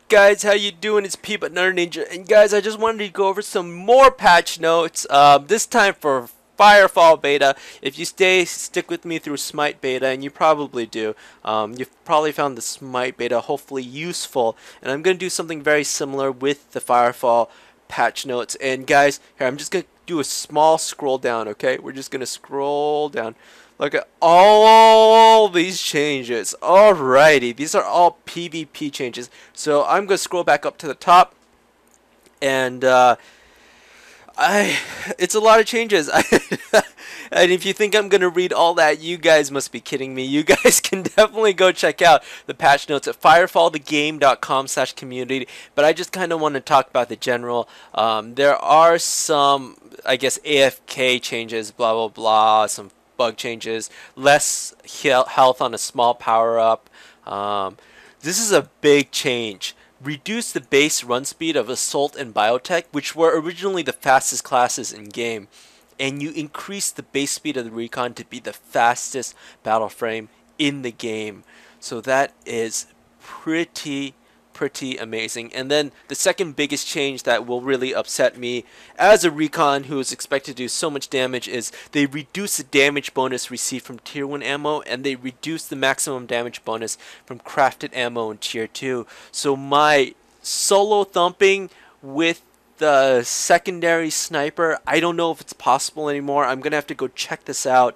Guys, how you doing? It's Peabutnutterninja, and guys, I just wanted to go over some more patch notes. This time for Firefall Beta. If you stick with me through Smite Beta, and you probably do, you've probably found the Smite Beta hopefully useful. And I'm gonna do something very similar with the Firefall patch notes. And guys, here I'm just gonna do a small scroll down. Okay, we're just gonna scroll down. Look at all these changes. Alrighty, these are all PvP changes. So I'm gonna scroll back up to the top, and it's a lot of changes. And if you think I'm gonna read all that, you guys must be kidding me. You guys can definitely go check out the patch notes at firefallthegame.com/community. But I just kind of want to talk about the general. There are some, I guess, AFK changes, blah blah blah, some bug changes, less health on a small power up. This is a big change. Reduce the base run speed of Assault and Biotech, which were originally the fastest classes in game, and you increase the base speed of the Recon to be the fastest battle frame in the game. So that is pretty amazing. And then the second biggest change that will really upset me as a Recon who is expected to do so much damage is they reduce the damage bonus received from tier 1 ammo, and they reduce the maximum damage bonus from crafted ammo in tier 2. So my solo thumping with the secondary sniper, I don't know if it's possible anymore. I'm gonna have to go check this out.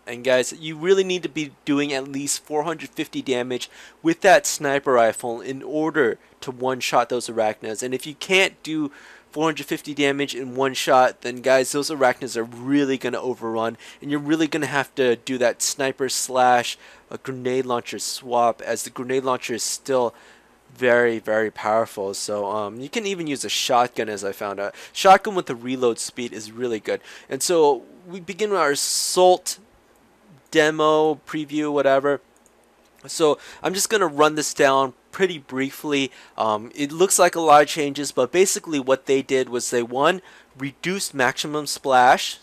And guys, you really need to be doing at least 450 damage with that sniper rifle in order to one-shot those arachnids. And if you can't do 450 damage in one shot, then guys, those arachnids are really going to overrun, and you're really going to have to do that sniper slash a grenade launcher swap, as the grenade launcher is still very powerful. So you can even use a shotgun, as I found out. Shotgun with the reload speed is really good. And so we begin with our assault demo preview, whatever. So I'm just gonna run this down pretty briefly. It looks like a lot of changes, but basically what they did was they, one, reduced maximum splash.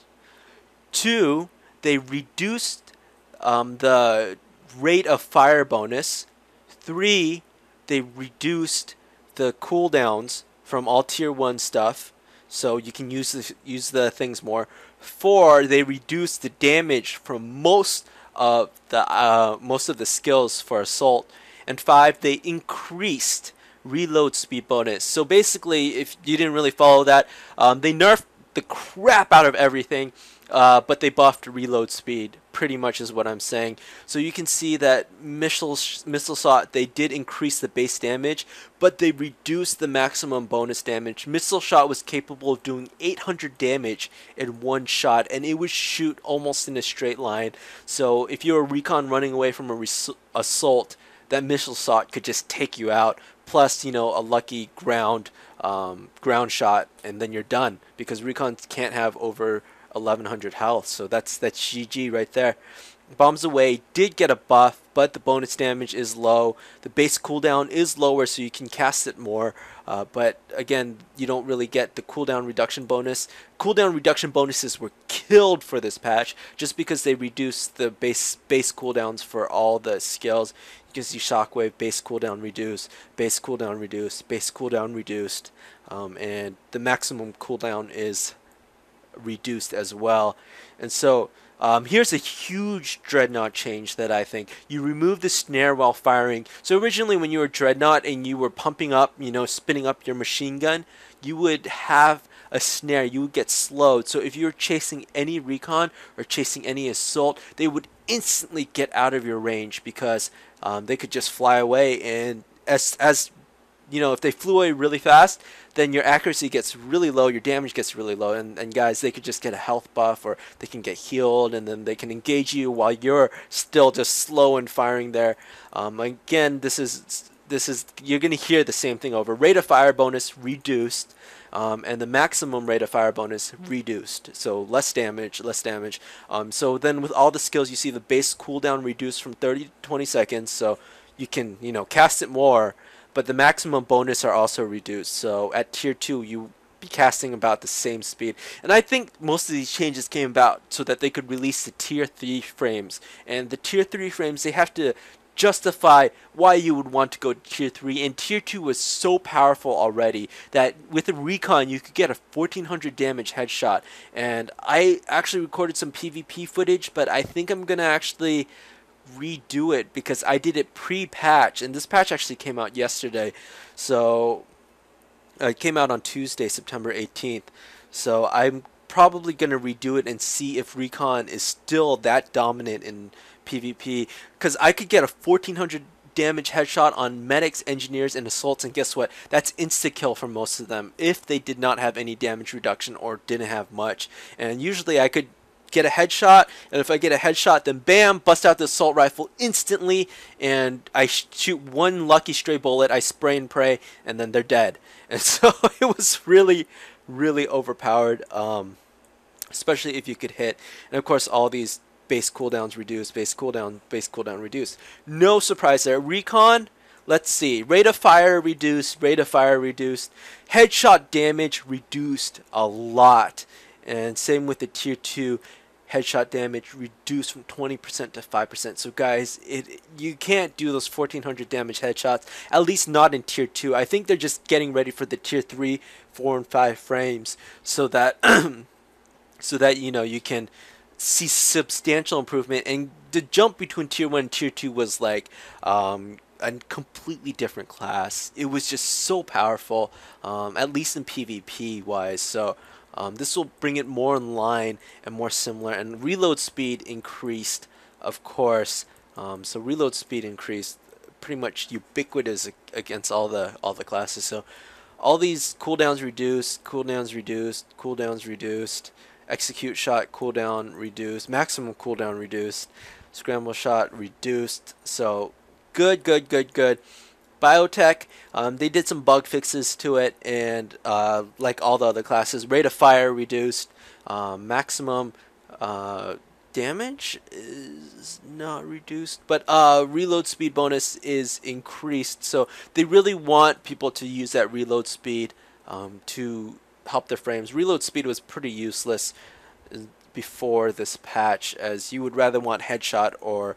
Two, they reduced the rate of fire bonus. Three, they reduced the cooldowns from all tier 1 stuff, so you can use the things more. 4, they reduced the damage from most of the skills for assault. And 5, they increased reload speed bonus. So basically, if you didn't really follow that, they nerfed the crap out of everything, but they buffed reload speed, pretty much is what I'm saying. So you can see that missile shot, they did increase the base damage, but they reduced the maximum bonus damage. Missile shot was capable of doing 800 damage in one shot, and it would shoot almost in a straight line. So if you're a recon running away from a assault, that missile shot could just take you out. Plus, you know, a lucky ground shot, and then you're done, because recons can't have over 1100 health. So that's GG right there. Bombs Away did get a buff, but the bonus damage is low. The base cooldown is lower, so you can cast it more. But again, you don't really get the cooldown reduction bonus. Cooldown reduction bonuses were killed for this patch, just because they reduced the base cooldowns for all the skills. You can see Shockwave, base cooldown reduced, base cooldown reduced, base cooldown reduced, and the maximum cooldown is reduced as well. And so here's a huge Dreadnought change that I think. You remove the snare while firing. So originally when you were Dreadnought and you were pumping up, you know, spinning up your machine gun, you would have a snare. You would get slowed. So if you were chasing any recon or chasing any assault, they would instantly get out of your range, because they could just fly away. And as you know, if they flew away really fast, then your accuracy gets really low, your damage gets really low, and guys, they could just get a health buff, or they can get healed, and then they can engage you while you're still just slow and firing there. Again, this is you're gonna hear the same thing over. Rate of fire bonus reduced, and the maximum rate of fire bonus reduced. So less damage. So then with all the skills, you see the base cooldown reduced from 30 to 20 seconds, so you can, you know, cast it more. But the maximum bonus are also reduced. So at tier 2, you be casting about the same speed. And I think most of these changes came about so that they could release the tier 3 frames. And the tier 3 frames, they have to justify why you would want to go to tier 3. And tier 2 was so powerful already that with a recon you could get a 1400 damage headshot. And I actually recorded some PvP footage, but I think I'm gonna actually redo it because I did it pre-patch, and this patch actually came out yesterday. So it came out on Tuesday, September 18th. So I'm probably going to redo it and see if Recon is still that dominant in PvP. Because I could get a 1400 damage headshot on medics, engineers, and assaults, and guess what? That's insta-kill for most of them if they did not have any damage reduction or didn't have much. And usually I could get a headshot, and if I get a headshot, then bam, bust out the assault rifle instantly, and I shoot one lucky stray bullet, I spray and pray, and then they're dead. And so it was really, really overpowered, especially if you could hit. And of course, all these base cooldowns reduced, base cooldown reduced. No surprise there. Recon, let's see, rate of fire reduced, headshot damage reduced a lot. And same with the tier 2, headshot damage reduced from 20% to 5%. So guys, you can't do those 1400 damage headshots, at least not in tier 2. I think they're just getting ready for the tier 3, 4, and 5 frames so that so that you can see substantial improvement. And the jump between tier 1 and tier 2 was like a completely different class. It was just so powerful, at least in PvP wise. So this will bring it more in line and more similar, and reload speed increased, of course. So reload speed increased, pretty much ubiquitous against all the classes. So all these cooldowns reduced, execute shot cooldown reduced, maximum cooldown reduced, scramble shot reduced. So good. Biotech, they did some bug fixes to it, and like all the other classes, rate of fire reduced, maximum damage is not reduced, but reload speed bonus is increased. So they really want people to use that reload speed to help their frames. Reload speed was pretty useless before this patch, as you would rather want headshot or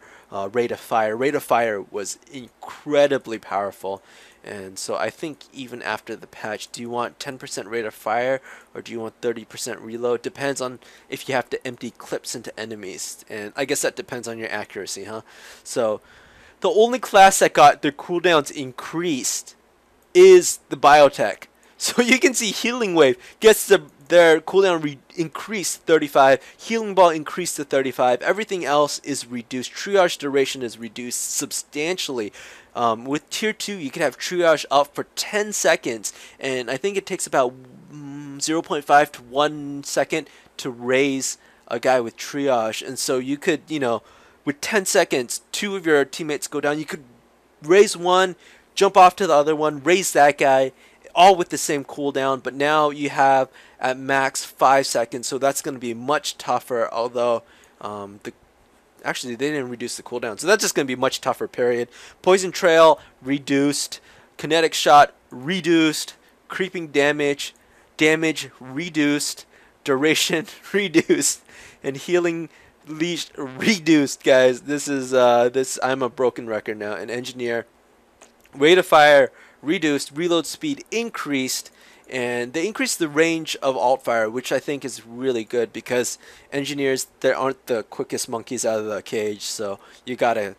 rate of fire. Rate of fire was incredibly powerful, and so I think even after the patch, do you want 10% rate of fire or do you want 30% reload? Depends on if you have to empty clips into enemies, and I guess that depends on your accuracy, huh? So the only class that got their cooldowns increased is the biotech. So you can see Healing Wave gets their cooldown increased 35, Healing Ball increased to 35, everything else is reduced. Triage duration is reduced substantially. With tier 2 you can have triage up for 10 seconds, and I think it takes about 0.5 to 1 second to raise a guy with triage. And so you could, with 10 seconds, 2 of your teammates go down, you could raise one, jump off to the other one, raise that guy, all with the same cooldown. But now you have at max 5 seconds, so that's going to be much tougher, although actually they didn't reduce the cooldown, so that's just going to be much tougher, period. Poison Trail reduced, kinetic shot reduced, creeping damage reduced, duration reduced, and healing leash reduced. Guys, this is I'm a broken record now. An engineer, rate of fire reduced, reload speed increased, and they increased the range of alt fire, which I think is really good because engineers, they aren't the quickest monkeys out of the cage, so you gotta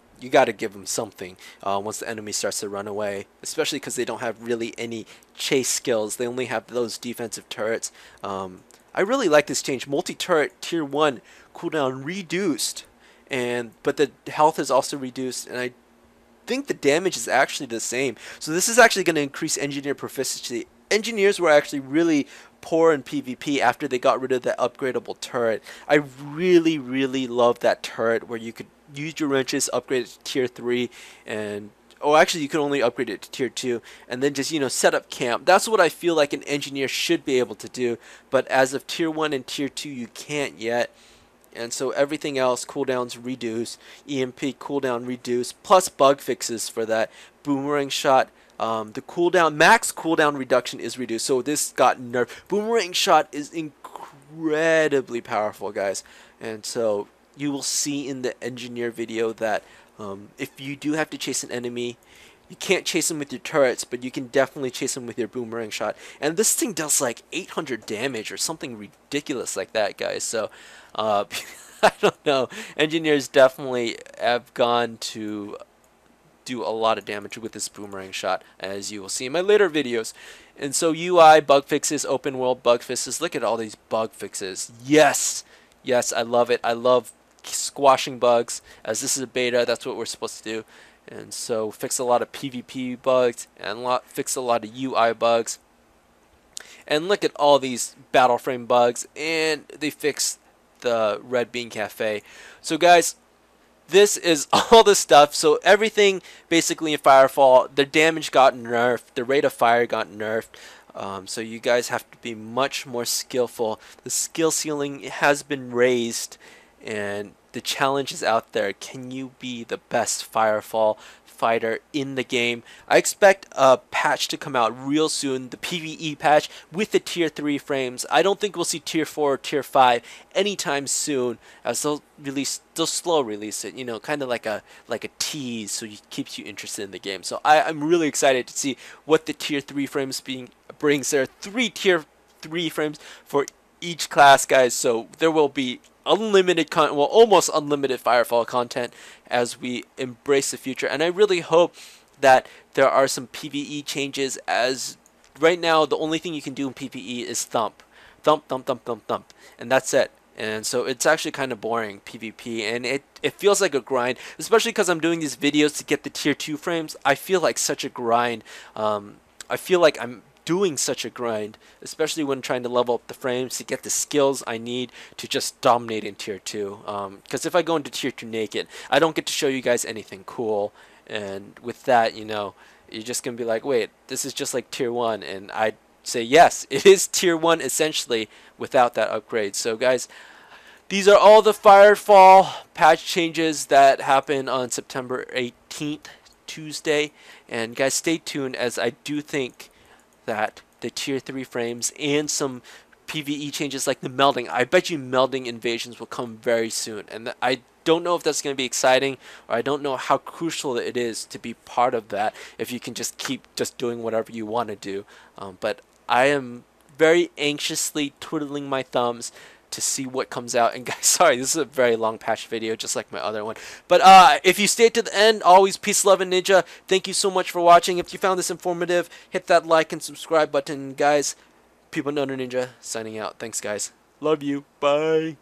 give them something once the enemy starts to run away, especially because they don't have really any chase skills. They only have those defensive turrets. I really like this change. Multi-turret tier 1 cooldown reduced, but the health is also reduced, and I think the damage is actually the same. So this is actually going to increase engineer proficiency. Engineers were actually really poor in PvP after they got rid of that upgradable turret. I really love that turret where you could use your wrenches, upgrade it to tier 3, and actually you could only upgrade it to tier 2, and then just set up camp. That's what I feel like an engineer should be able to do, but as of tier 1 and tier 2 you can't yet. And so everything else, cooldowns reduce, EMP cooldown reduce, plus bug fixes for that. Boomerang shot, the cooldown, max cooldown reduction is reduced, so this got nerfed. Boomerang shot is incredibly powerful, guys, and so you will see in the engineer video that If you do have to chase an enemy, you can't chase him with your turrets, but you can definitely chase him with your boomerang shot. And this thing does like 800 damage or something ridiculous like that, guys. So, I don't know. Engineers definitely have gone to do a lot of damage with this boomerang shot, as you will see in my later videos. And so UI bug fixes, open world bug fixes. Look at all these bug fixes. Yes, yes, I love it. I love squashing bugs. As this is a beta, that's what we're supposed to do. And so fix a lot of PvP bugs and fix a lot of UI bugs. And look at all these battle frame bugs, and they fixed the Red Bean Cafe. So guys, this is all the stuff. So everything basically in Firefall, the damage got nerfed, the rate of fire got nerfed. So you guys have to be much more skillful. The skill ceiling has been raised, and the challenge is out there. Can you be the best Firefall fighter in the game? I expect a patch to come out real soon, the PvE patch with the tier 3 frames. I don't think we'll see tier 4 or tier 5 anytime soon, as they'll slow release it, you know, kind of like a tease, so it keeps you interested in the game. So I'm really excited to see what the tier 3 frames brings. There are 3 tier 3 frames for each class, guys, so there will be unlimited content, well, almost unlimited Firefall content as we embrace the future. And I really hope that there are some PvE changes, as right now the only thing you can do in PvE is thump, and that's it. And so it's actually kind of boring, PvP, and it feels like a grind, especially because I'm doing these videos to get the tier 2 frames. I feel like such a grind. I feel like I'm doing such a grind, especially when trying to level up the frames to get the skills I need to just dominate in tier 2. Because if I go into tier 2 naked, I don't get to show you guys anything cool, and with that, you know, you're just gonna be like, wait, this is just like tier 1, and I'd say yes, it is tier 1 essentially without that upgrade. So guys, these are all the Firefall patch changes that happen on September 18th, Tuesday, and guys, stay tuned, as I do think that the tier 3 frames and some PvE changes like the melding, I bet you melding invasions will come very soon, and I don't know if that's going to be exciting, or I don't know how crucial it is to be part of that if you can just keep just doing whatever you want to do. But I am very anxiously twiddling my thumbs to see what comes out. And guys, sorry, this is a very long patch video, just like my other one. But if you stayed to the end, always peace, love, and ninja. Thank you so much for watching. If you found this informative, hit that like and subscribe button. Guys, Peabutnutterninja signing out. Thanks, guys. Love you. Bye.